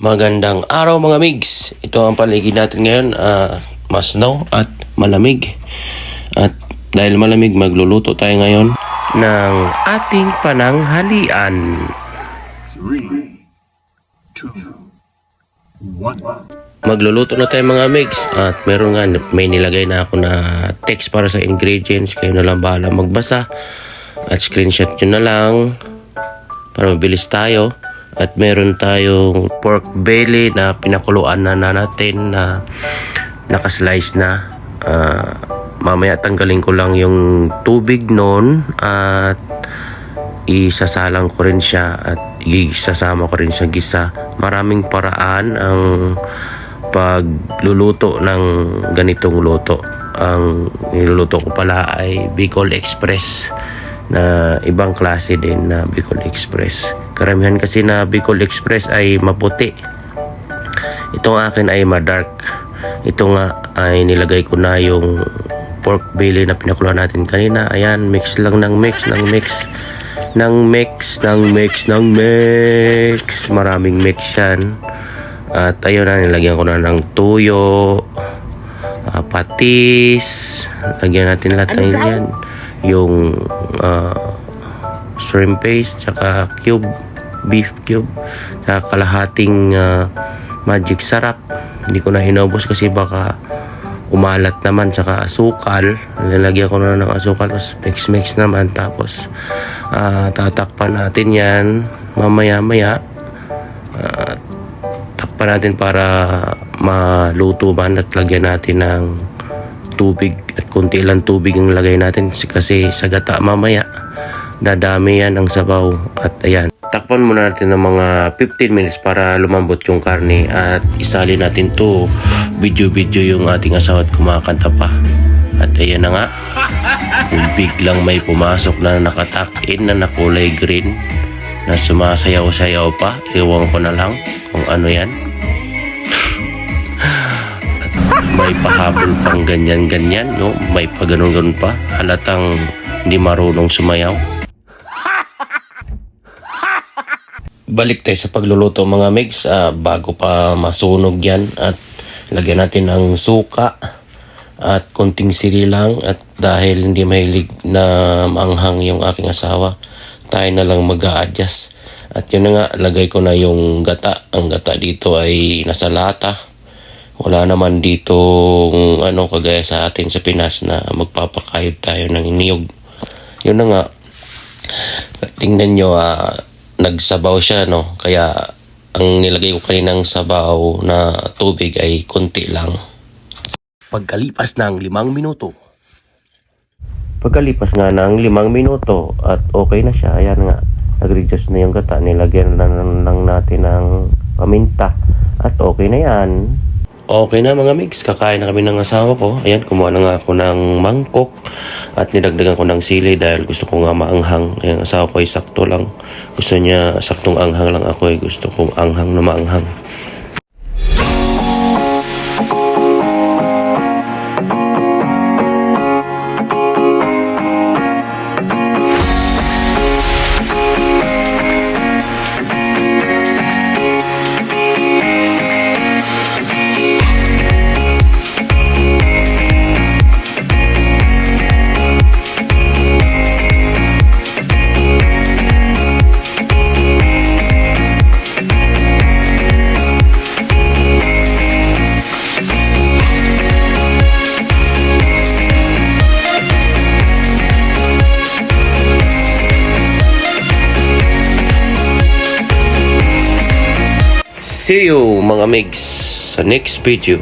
Magandang araw mga migs. Ito ang paligid natin ngayon, masnaw at malamig. At dahil malamig, magluluto tayo ngayon ng ating pananghalian. 3, 2, 1. Magluluto na tayo mga migs. At meron nga, may nilagay na ako na text para sa ingredients. Kayo na lang bahala magbasa. At screenshot nyo na lang para mabilis tayo. At meron tayong pork belly na pinakuluan na natin na nakaslice na. Mamaya tanggalin ko lang yung tubig noon at isasalang ko rin siya at isasama ko rin sa gisa. Maraming paraan ang pagluluto ng ganitong luto. Ang niluluto ko pala ay Bicol Express na ibang klase din na Bicol Express. Karamihan kasi na Bicol Express ay maputi. Itong akin ay madark. Ito nga ay nilagay ko na yung pork belly na pinakuluan natin kanina. Ayan, mix lang ng mix. Maraming mix yan. At ayun na, nilagyan ko na ng tuyo, patis. Lagyan natin lahat ng yan. Yung shrimp paste, tsaka beef cube, tsaka kalahating magic sarap. Hindi ko na hinubos kasi baka umalat naman, tsaka asukal. Nilagyan ko na ng asukal, tapos mix naman. Tapos tatakpan natin yan mamaya takpan natin para maluto man, at lagyan natin ng tubig at konti lang tubig ang lagay natin kasi sa gata mamaya dadami yan ang sabaw. At ayan, takpan muna natin ng mga 15 minutes para lumambot yung karne at isali natin to video yung ating asawa at kumakanta pa. At ayan na nga, biglang may pumasok na nakatakin na nakulay green na sumasayaw-sayaw pa. Iwan ko na lang kung ano yan. May pahabol pang ganyan, no? May pa ganun pa. Halatang hindi marunong sumayaw. Balik tayo sa pagluluto mga migs. Bago pa masunog yan, at lagyan natin ng suka at konting sili lang. At dahil hindi mahilig na maanghang yung aking asawa, tayo na lang mag-a-adjust. At yun na nga, lagay ko na yung gata. Ang gata dito ay nasa lata. Wala naman dito kagaya sa atin sa Pinas na magpapakayod tayo ng niyog. Yun na nga, tingnan nyo, nagsabaw siya, no? Kaya ang nilagay ko kaninang sabaw na tubig ay konti lang. Pagkalipas ng 5 minuto. Pagkalipas nga ng 5 minuto at okay na siya, ayan nga, nag-reduce na yung gata. Nilagyan lang natin ng paminta at okay na yan. Okay na mga migs, kakain na kami ng asawa ko. Ayan, kumuha na nga ako ng mangkok at nilagdagan ko ng sili dahil gusto ko nga maanghang. Ayan, asawa ko ay sakto lang. Gusto niya saktong anghang lang, ako ay gusto kong anghang na maanghang. See you mga migs sa next video.